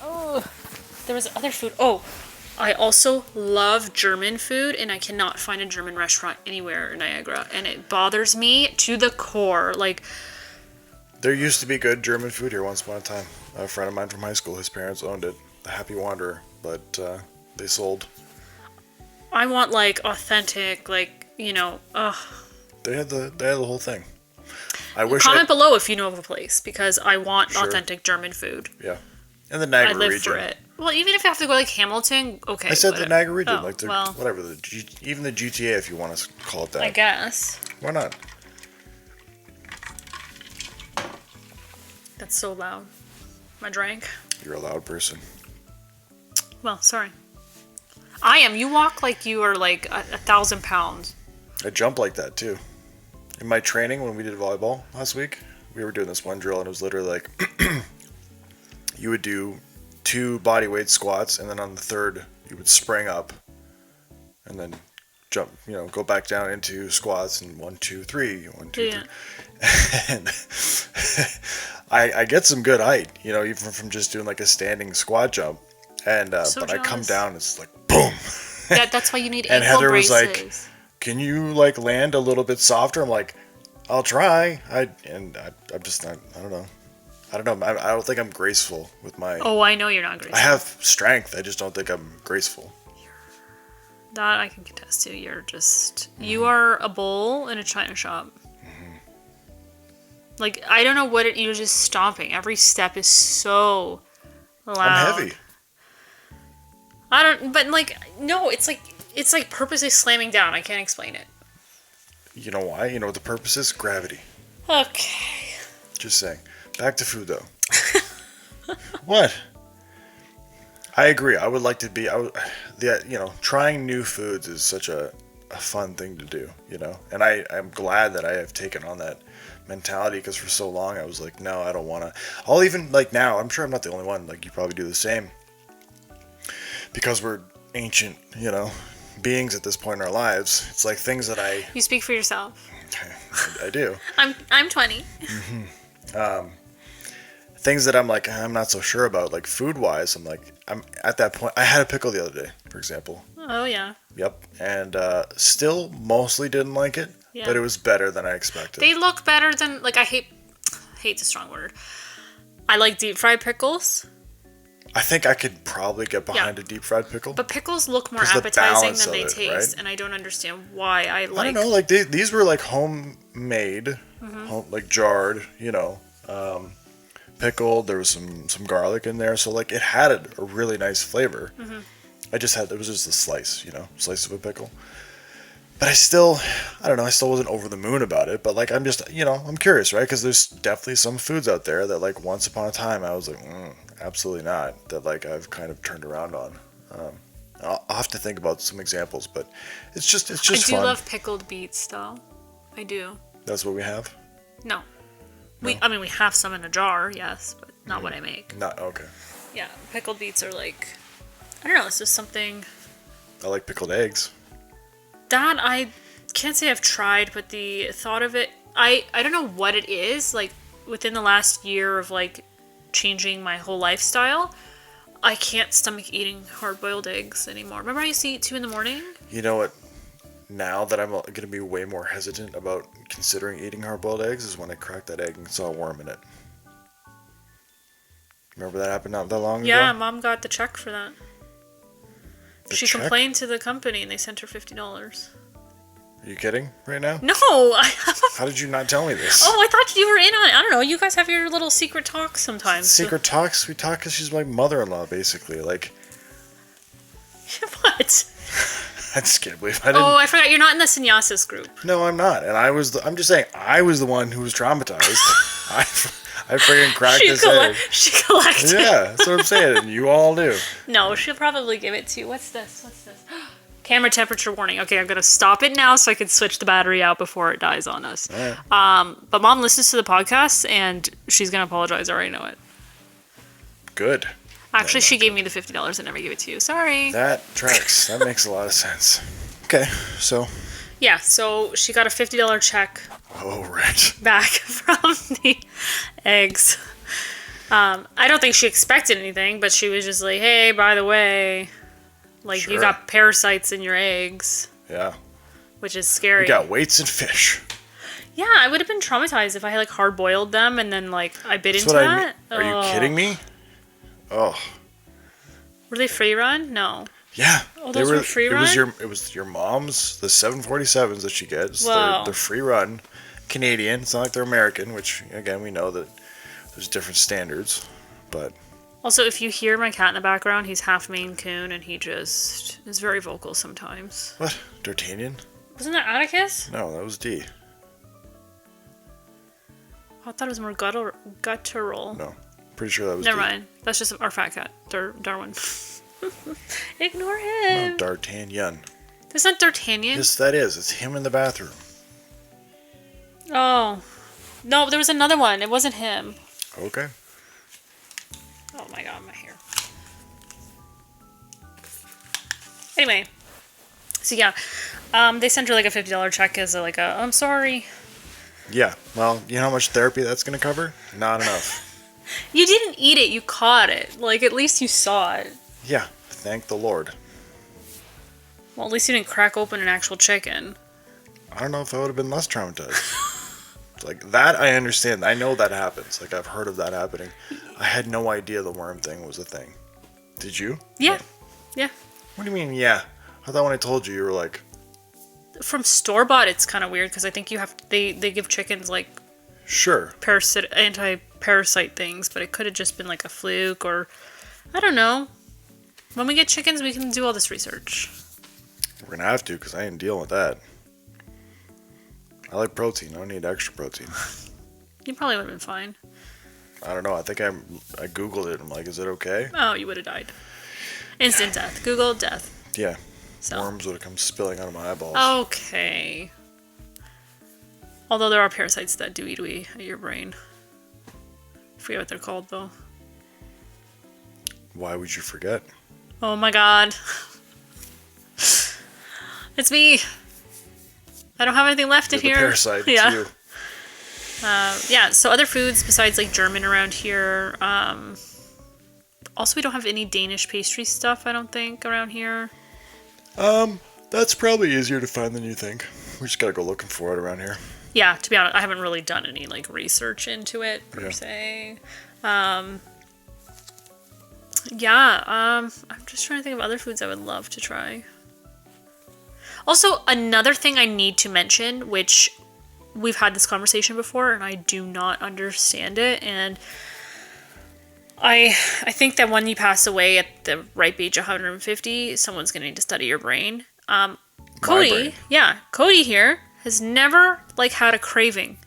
Oh, there was other food. Oh, I also love German food, and I cannot find a German restaurant anywhere in Niagara, and it bothers me to the core. Like, There used to be good German food here once upon a time. A friend of mine from high school, his parents owned it, the Happy Wanderer, but they sold. I want like authentic, like ugh. They had the whole thing. I wish. Comment below if you know of a place, because I want Sure. authentic German food. Yeah, in the I Niagara live region. for it. Well, even if you have to go like Hamilton, okay. I said but- the Niagara region, oh, like the well, whatever even the GTA, if you want to call it that. I guess Why not? that's so loud. I drank. You're a loud person. Well, sorry. I am. You walk like you are like 1,000 pounds. I jump like that too. In my training when we did volleyball last week, we were doing this one drill and it was literally like you would do 2 body weight squats and then on the third you would spring up and then jump, go back down into squats and 1, 2, 3, 1, 2, Yeah. 3. And I get some good height, even from just doing like a standing squat jump. And So but I come jealous. down, it's like boom. That's why you need And ankle Heather was braces. like, "Can you like land a little bit softer?" I'm like, "I'll try." I'm just not. I don't know. I don't think I'm graceful with my. Oh, I know you're not graceful. I have strength. I just don't think I'm graceful. That I can contest to. You're just you are a bull in a china shop. Like I don't know what you're just stomping. Every step is so loud. I'm heavy. I don't. But like no, it's like purposely slamming down. I can't explain it. You know why? You know what the purpose is? Gravity. Okay. Just saying. Back to food though. What? I agree. I would like to be. Trying new foods is such a fun thing to do. And I'm glad that I have taken on that mentality because for so long I was like, no, I don't want to. I'll even like now. I'm sure I'm not the only one. Like you probably do the same. Because we're ancient, beings at this point in our lives. It's like things that You speak for yourself. I do. I'm 20. Things that I'm like, I'm not so sure about, like food-wise. I'm at that point. I had a pickle the other day, for example. Oh yeah. Yep. And still mostly didn't like it, Yeah. but it was better than I expected. They look better than like hate's a strong word. I like deep fried pickles, I think I could probably get behind Yeah. a deep-fried pickle. but pickles look more 'Cause the appetizing balance than they of it, taste, right? and I don't understand why I don't know, like these were like homemade, like jarred, pickled. There was some garlic in there, so like it had a really nice flavor. It was just a slice, slice of a pickle. But I don't know, I still wasn't over the moon about it. But like I'm just, I'm curious, right? Because there's definitely some foods out there that like once upon a time I was like, absolutely not. That like I've kind of turned around on. I'll have to think about some examples, but it's just I fun. do love pickled beets, though. I do. That's what we have. No. We have some in a jar, yes, but not what I make. Not okay. Yeah, pickled beets are like, I don't know, it's just something I like pickled eggs. that I can't say I've tried, but the thought of it, I don't know what it is, like within the last year of like changing my whole lifestyle, I can't stomach eating hard-boiled eggs anymore. Remember I used to eat 2 in the morning? You know what? Now that I'm going to be way more hesitant about considering eating hard-boiled eggs is when I cracked that egg and saw a worm in it. Remember that happened not that long ago? Yeah, Mom got the check for that. She check? complained to the company and they sent her $50. Are you kidding right now? No, How did you not tell me this? Oh, I thought you were in on it. I don't know. You guys have your little secret talks sometimes. Secret talks? We talk because she's my mother-in-law, basically. Like, what? I just can't believe I didn't. Oh, I forgot. You're not in the Sanyasis group. No, I'm not. And I'm just saying, I was the one who was traumatized. I freaking cracked this egg. She collected. Yeah, that's what I'm saying. And you all do. No, she'll probably give it to you. What's this? Camera temperature warning. Okay, I'm going to stop it now so I can switch the battery out before it dies on us. Right. But Mom listens to the podcast, and she's going to apologize. I already know it. Good. Actually, she gave me the $50 and never gave it to you. Sorry. That tracks. That makes a lot of sense. Okay, so. Yeah, so she got a $50 check. Oh, right. Back from the eggs. I don't think she expected anything, but she was just like, hey, by the way, like, Sure. you got parasites in your eggs. Yeah. Which is scary. We got weights and fish. Yeah, I would have been traumatized if I had, like, hard-boiled them and then, like, I bit That's into what that. Are you kidding me? Oh. Were they free run? No. Yeah. Oh, those were free run? It was your mom's, the 747s that she gets. Wow. They're free run. Canadian. It's not like they're American, which, again, we know that there's different standards. But. Also, if you hear my cat in the background, he's half Maine Coon and he just is very vocal sometimes. What? D'Artagnan? Wasn't that Atticus? No, that was D. Oh, I thought it was more guttural. No. Pretty sure that was Never D. mind. That's just our fat cat, Darwin. Ignore him. No, D'Artagnan. That's not D'Artagnan. Yes, that is. It's him in the bathroom. Oh. No, there was another one. It wasn't him. Okay. Oh my god, my hair. Anyway. So yeah. They sent her like a $50 check as like a, I'm sorry. Yeah. Well, you know how much therapy that's going to cover? Not enough. You didn't eat it. You caught it. Like, at least you saw it. Yeah. Thank the Lord. Well, at least you didn't crack open an actual chicken. I don't know if I would have been less traumatized. Like, that I understand. I know that happens. Like, I've heard of that happening. I had no idea the worm thing was a thing. Did you? Yeah. Yeah. What do you mean, yeah? I thought when I told you were like... From store-bought, it's kind of weird, because I think you have... They give chickens, like... Sure. Anti-parasite things, but it could have just been, like, a fluke, or... I don't know. When we get chickens, we can do all this research. We're going to have to, because I ain't dealing with that. I like protein. I don't need extra protein. You probably would have been fine. I don't know. I think I Googled it. I'm like, is it okay? Oh, you would have died. Instant death. Google death. Yeah. So. Worms would have come spilling out of my eyeballs. Okay. Although there are parasites that do eat away at your brain. I forget what they're called, though. Why would you forget? Oh my god. It's me. I don't have anything left in You're here. the parasite. Yeah. It's you. Yeah, so other foods besides like German around here. Also, we don't have any Danish pastry stuff, I don't think, around here. That's probably easier to find than you think. We just gotta go looking for it around here. Yeah, to be honest, I haven't really done any like research into it per se. I'm just trying to think of other foods I would love to try. Also, another thing I need to mention, which we've had this conversation before, and I do not understand it, and I think that when you pass away at the ripe age of 150, someone's going to need to study your brain. Cody, Cody here has never like had a craving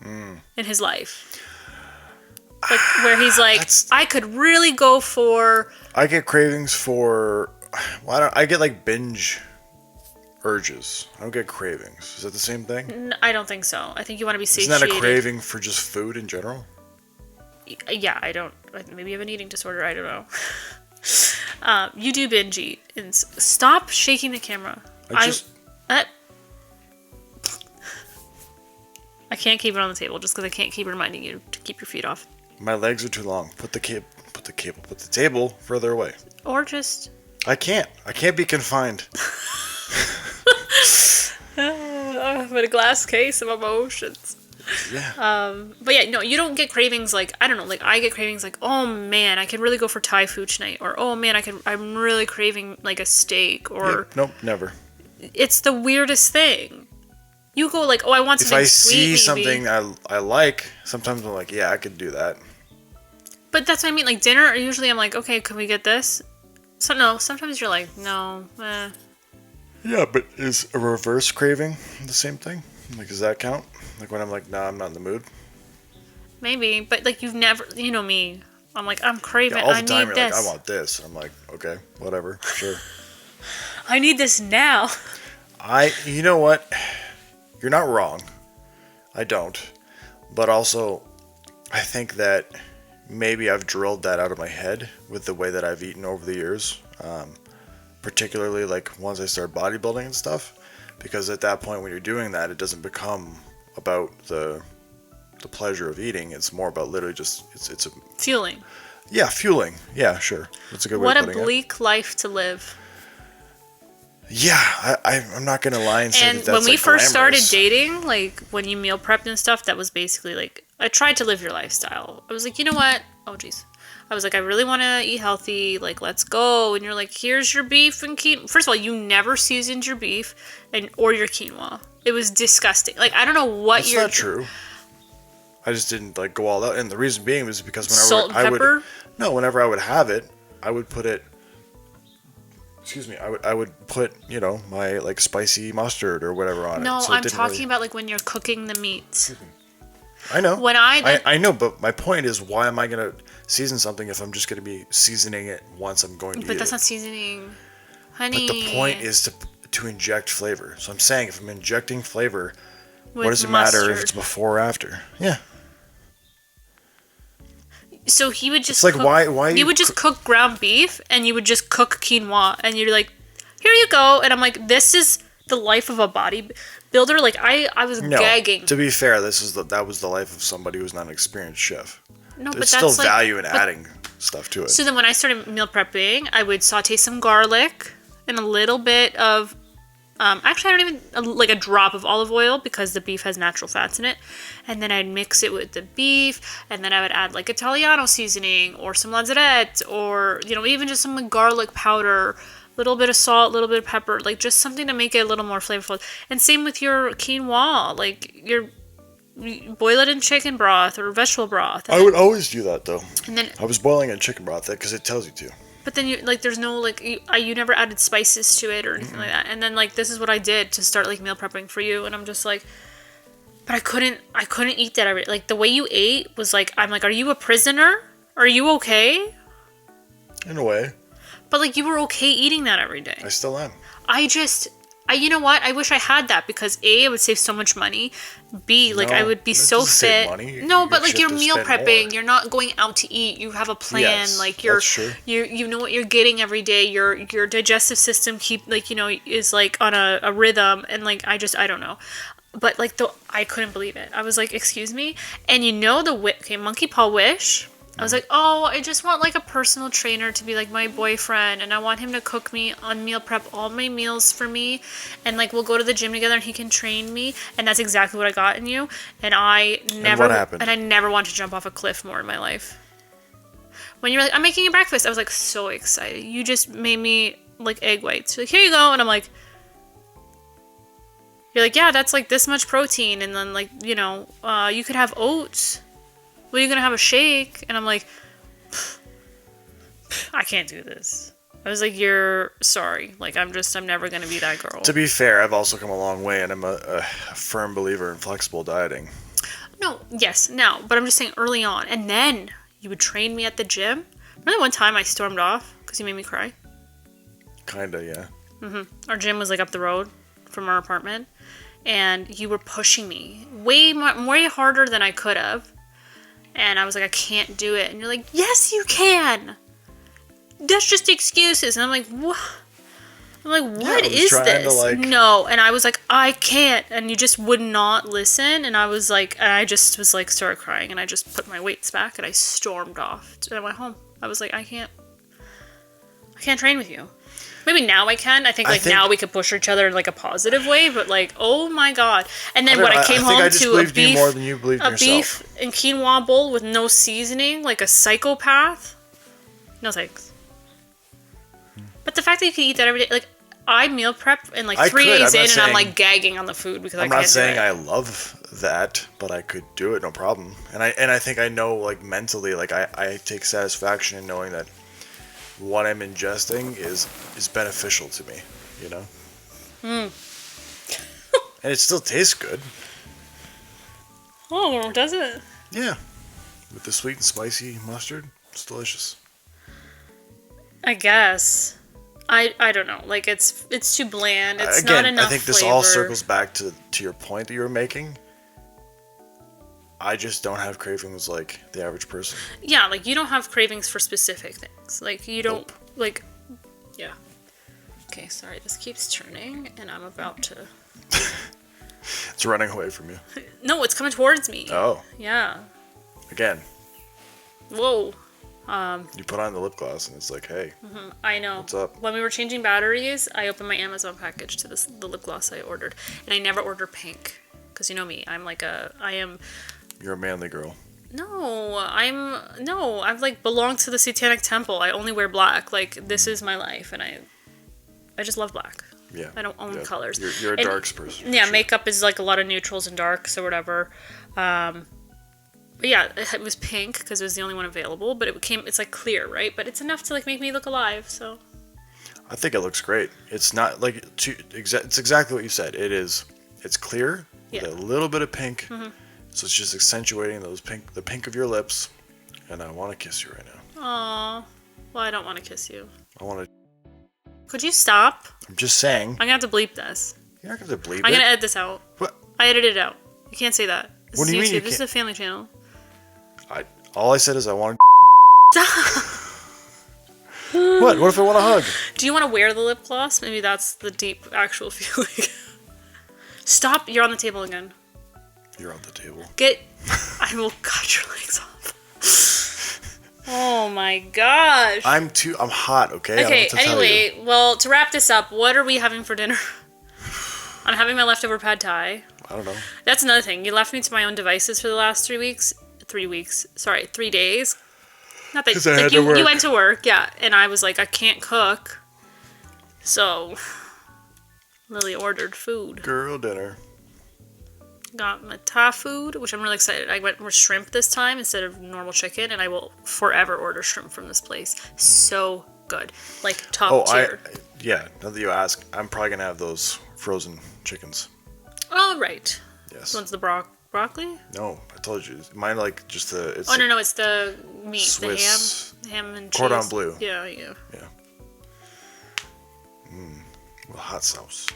in his life. Like where he's like, I could really go for. I get cravings for. Well, I get like binge urges. I don't get cravings. Is that the same thing? I don't think so. I think you want to be satiated. Isn't that a craving for just food in general? Yeah, I don't. Maybe you have an eating disorder. I don't know. You do binge eat. And stop shaking the camera. I can't keep it on the table just because I can't keep reminding you to keep your feet off. My legs are too long. Put the table further away. Or just... I can't be confined. I'm in a glass case of emotions. Yeah. But yeah, no, you don't get cravings like, I don't know, like I get cravings like, oh man, I could really go for Thai food tonight, or oh man, I'm really craving like a steak, or Yeah, nope, never. It's the weirdest thing. You go like, oh, I want something sweet. If I see something I like, sometimes I'm like, yeah, I could do that. But that's what I mean. Like dinner, usually I'm like, okay, can we get this? So no, sometimes you're like, no. Yeah, but is a reverse craving the same thing? Like, does that count? Like when I'm like, nah, I'm not in the mood. Maybe, but like you've never, you know me. I'm like, I'm craving. Yeah, all the I time need you're this. like, I want this. I'm like, okay, whatever, sure. I need this now. You know what? You're not wrong. I don't. But also, I think that maybe I've drilled that out of my head with the way that I've eaten over the years. Particularly like once I start bodybuilding and stuff. Because at that point when you're doing that, it doesn't become about the pleasure of eating. It's more about literally just, it's a... Fueling. Yeah, fueling. Yeah, sure. That's a good way of putting it. What a bleak life to live. Yeah, I'm not going to lie and say and that that's when we like first started glamorous. dating, like when you meal prepped and stuff, that was basically like, I tried to live your lifestyle. I was like, you know what? Oh, jeez. I was like, I really want to eat healthy. Like, let's go. And you're like, here's your beef and quinoa. First of all, you never seasoned your beef or your quinoa. It was disgusting. Like, I don't know what That's not true. I just didn't like go all out, and the reason being was because whenever salt and pepper. Whenever I would have it, I would put it. Excuse me. I would put my like spicy mustard or whatever on it. No, So I'm talking about like when you're cooking the meats. I know. When I know, but my point is, why am I gonna season something if I'm just gonna be seasoning it once I'm going to eat it? But that's not seasoning, honey. But the point is to inject flavor. So I'm saying if I'm injecting flavor, With what does it matter if it's before or after? Yeah. So he would just it's like why you would just cook ground beef and you would just cook quinoa and you're like, here you go, and I'm like, this is the life of a bodybuilder. Like I was gagging. To be fair, that was the life of somebody who's not an experienced chef. No, There's but still that's value in adding stuff to it. So then when I started meal prepping, I would saute some garlic and a little bit of actually I don't even like a drop of olive oil because the beef has natural fats in it, and then I'd mix it with the beef, and then I would add like Italiano seasoning or some lazzarette or even just some garlic powder, little bit of salt, a little bit of pepper, like just something to make it a little more flavorful. And same with your quinoa, like you boil it in chicken broth or vegetable broth. I would always do that though. And then I was boiling in chicken broth because it tells you to. But then there's no you never added spices to it or anything like that. And then like this is what I did to start like meal prepping for you, and I'm just like, but I couldn't eat that every like the way you ate was like, I'm like, are you a prisoner? Are you okay? In a way. But like you were okay eating that every day. I still am. You know what? I wish I had that because A, I would save so much money. B, like I would be so fit. No, but like you're meal prepping. You're not going out to eat. You have a plan. Yes, like that's true. you know what you're getting every day. Your digestive system is like on a rhythm, and like I don't know. But like I couldn't believe it. I was like, excuse me, and monkey paw wish. I was like, oh, I just want like a personal trainer to be like my boyfriend, and I want him to cook me on meal prep all my meals for me, and like we'll go to the gym together and he can train me, and that's exactly what I got in you. And what happened? And I never want to jump off a cliff more in my life. When you're like, I'm making you breakfast, I was like so excited. You just made me like egg whites. You're like, here you go, and I'm like, you're like, yeah, that's like this much protein, and then like you could have oats. Well, you're gonna have a shake, and I'm like, I can't do this. I was like, you're sorry. Like, I'm never gonna be that girl. To be fair, I've also come a long way, and I'm a firm believer in flexible dieting. No, yes, now, but I'm just saying early on, and then you would train me at the gym. Remember one time I stormed off because you made me cry? Kinda, yeah. Our gym was like up the road from our apartment, and you were pushing me way harder than I could have. And I was like, I can't do it. And you're like, yes, you can. That's just excuses. And I'm like, what? I'm like, what I was is trying to, this? like- No. And I was like, I can't. And you just would not listen. And I was like, and I just was like, started crying. And I just put my weights back and I stormed off. And I went home. I was like, I can't train with you. Maybe now I can. I think now we could push each other in like a positive way, but like, oh my god! And then when I came home to a beef, more than you believed in yourself. beef and quinoa bowl with no seasoning, like a psychopath. No thanks. But the fact that you can eat that every day, like I meal prep in like 3 days in, and I'm like gagging on the food because I can't do it. I'm not saying I love that, but I could do it, no problem. And I think I know, like mentally, like I take satisfaction in knowing that what I'm ingesting is beneficial to me, you know? And it still tastes good. Oh, does it? Yeah. With the sweet and spicy mustard, it's delicious. I guess. I don't know. Like it's too bland. It's Again, not enough I think flavor. this all circles back to your point that you were making. I just don't have cravings like the average person. Yeah, like you don't have cravings for specific things. Like you don't like. Yeah. Okay, sorry. This keeps turning, and I'm about to. It's running away from you. No, it's coming towards me. Oh. Yeah. Again. Whoa. You put on the lip gloss, and it's like, hey. I know. What's up? When we were changing batteries, I opened my Amazon package to the lip gloss I ordered, and I never order pink because you know me. I am. You're a manly girl. No, I've like belonged to the Satanic Temple. I only wear black. Like this is my life, and I just love black. Yeah. I don't own colors. You're a darks person. Yeah, sure. makeup is like a lot of neutrals and darks or whatever. But yeah, it was pink because it was the only one available. But it's like clear, right? But it's enough to like make me look alive. So. I think it looks great. It's not like it's exactly what you said. It's clear with a little bit of pink. So it's just accentuating the pink of your lips, and I want to kiss you right now. Aw. Well, I don't want to kiss you. I want to. Could you stop? I'm just saying. I'm gonna have to bleep this. You're not going to bleep I'm it. gonna edit this out. What? I edited it out. You can't say that. This What do you is mean you YouTube. This is can't? a family channel. All I said is I want Stop. What? What if I want a hug? Do you want to wear the lip gloss? Maybe that's the deep actual feeling. Stop. You're on the table again. You're on the table. I will cut your legs off. Oh my gosh. I'm hot, okay? I don't know Okay, what to tell you. anyway, well, to wrap this up, what are we having for dinner? I'm having my leftover pad thai. I don't know. That's another thing. You left me to my own devices for the last 3 weeks. 3 weeks. Sorry, 3 days. Not that 'Cause I had to work. you went to work, yeah. And I was like, I can't cook. So Lily ordered food. Girl dinner. Got my Thai food, which I'm really excited. I went with shrimp this time instead of normal chicken, and I will forever order shrimp from this place. So good. Like top tier. Yeah, now that you ask, I'm probably going to have those frozen chickens. Oh, right. Yes. This one's the broccoli? No, I told you. Mine like just the... It's Oh, no, it's the meat. Swiss The ham and cheese. cordon bleu. Yeah. Yeah. With hot sauce.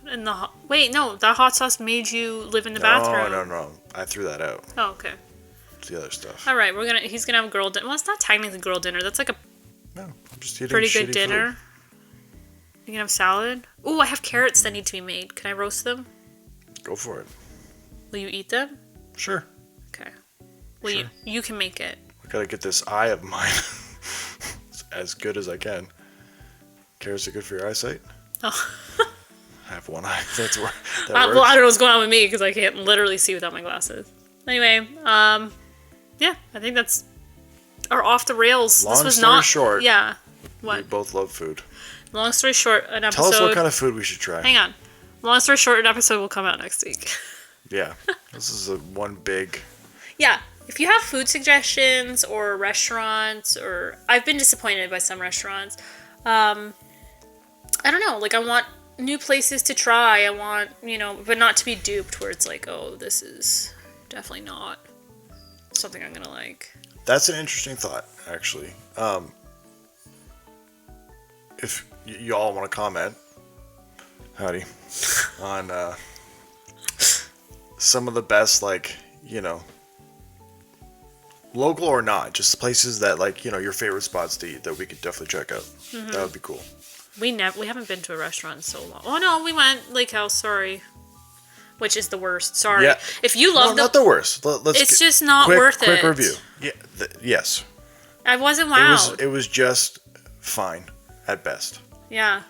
And the hot sauce made you live in the bathroom. No. I threw that out. Oh, okay. It's the other stuff. All right, he's gonna have a girl dinner. Well, it's not technically girl dinner. That's like a No, I'm just eating pretty shitty good dinner. food. You can have salad. Ooh, I have carrots that need to be made. Can I roast them? Go for it. Will you eat them? Sure. Okay. Well, Sure. you can make it. I gotta get this eye of mine as good as I can. Carrots are good for your eyesight? Oh. I have one eye. That's where that Well, I works. don't know what's going on with me because I can't literally see without my glasses. Anyway, yeah, I think that's our off the rails. Long this was story not short. Yeah. We What? both love food. Long story short, an episode. Tell us what kind of food we should try. Hang on. Long story short, an episode will come out next week. Yeah. This is one big... Yeah. If you have food suggestions or restaurants, or I've been disappointed by some restaurants. I don't know. Like I want new places to try. I want, but not to be duped where it's like, oh, this is definitely not something I'm gonna like. That's an interesting thought, actually. If you all want to comment, howdy, on some of the best, local or not, just places that like your favorite spots to eat that we could definitely check out. That would be cool. We haven't been to a restaurant in so long. Oh no, we went Lake House. Sorry, which is the worst. Sorry. Yeah. If you love not the worst. Let's it's just not worth quick it. review. Yeah. Yes. I wasn't wowed. It was just fine at best. Yeah.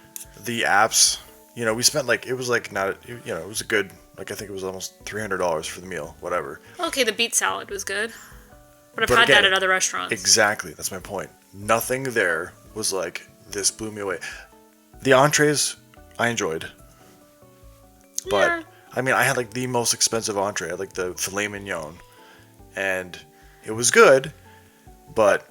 The apps, we spent like it was like not it was a good like I think it was almost $300 for the meal, whatever. Okay, the beet salad was good, but I've But had again, that at other restaurants. Exactly, that's my point. Nothing there was like this blew me away. The entrees I enjoyed, but Yeah. I mean I had like the most expensive entree. I had like the filet mignon, and it was good, but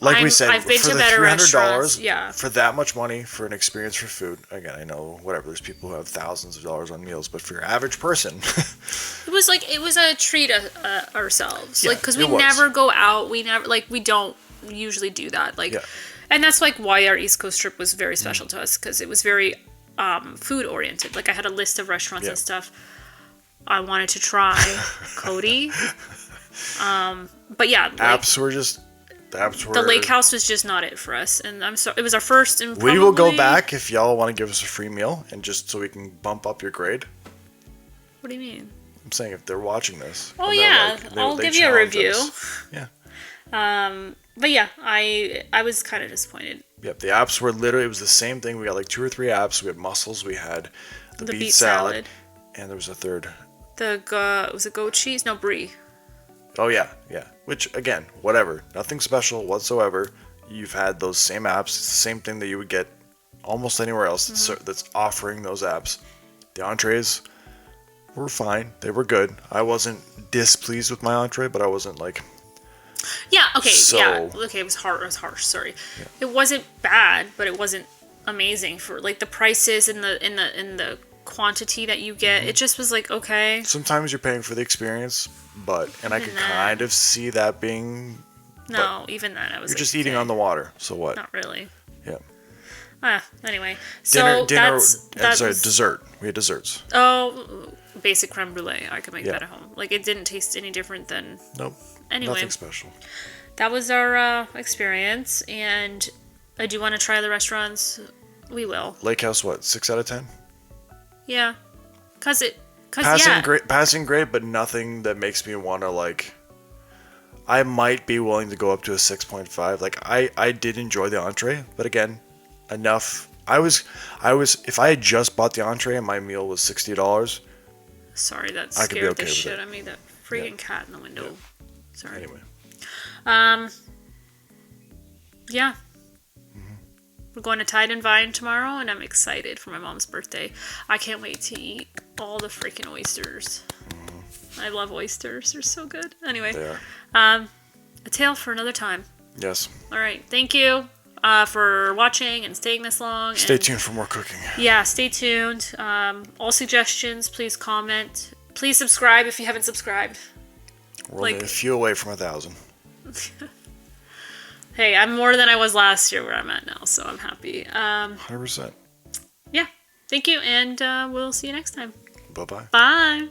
like we said, I've been for to the better $300, restaurants, yeah. for that much money for an experience for food. Again, I know whatever. There's people who have thousands of dollars on meals, but for your average person, It was a treat ourselves, Yeah, like because we it was. never go out. We never we don't usually do that. Like, Yeah. and that's like why our East Coast trip was very special to us because it was very food oriented. Like I had a list of restaurants Yeah. and stuff I wanted to try. Cody, but yeah, like, apps were just the lake house was just not it for us, and I'm sorry. It was our first, and We will go probably- back if y'all want to give us a free meal and just so we can bump up your grade. What do you mean? I'm saying if they're watching this. Oh and they're yeah, like- I'll they give you a challenge review. us. Yeah. But yeah, I was kind of disappointed. Yep. The apps were literally it was the same thing. We got like 2 or 3 apps. We had mussels. We had the beet salad, and there was a third. Was it goat cheese? No, brie. Oh yeah, yeah. Which again, whatever. Nothing special whatsoever. You've had those same apps. It's the same thing that you would get almost anywhere else that's offering those apps. The entrees were fine. They were good. I wasn't displeased with my entree, but I wasn't like Yeah. Okay. So- Yeah. Okay. It was hard. It was harsh. Sorry. It wasn't bad, but it wasn't amazing for like the prices and the quantity that you get. It just was like okay. sometimes you're paying for the experience, and I could kind of see that being No, even then I was. you're like, just eating okay, on the water. So what? Not really. Yeah. Anyway, so Sorry, dessert. We had desserts. Oh, basic creme brulee. I could make Yeah. that at home. Like it didn't taste any different than. Nope. Anyway, Nothing special. that was our experience, and I do want to try the restaurants. We will. Lake House, what? 6 out of 10. Yeah, cause Passing great, but nothing that makes me want to like. I might be willing to go up to a 6.5. Like I did enjoy the entree, but again, enough. I was if I had just bought the entree and my meal was $60. Sorry, that I could be scared okay the with shit it. out of me. That freaking cat in the window. Sorry. Anyway, Yeah. We're going to Tide and Vine tomorrow, and I'm excited for my mom's birthday. I can't wait to eat all the freaking oysters. I love oysters. They're so good. Anyway, they are. a tale for another time. Yes. All right. Thank you for watching and staying this long. Stay and, tuned for more cooking. Yeah, stay tuned. All suggestions, please comment. Please subscribe if you haven't subscribed. We're only a few away from 1,000. Hey, I'm more than I was last year where I'm at now, so I'm happy. 100%. Yeah. Thank you, and we'll see you next time. Bye-bye. Bye.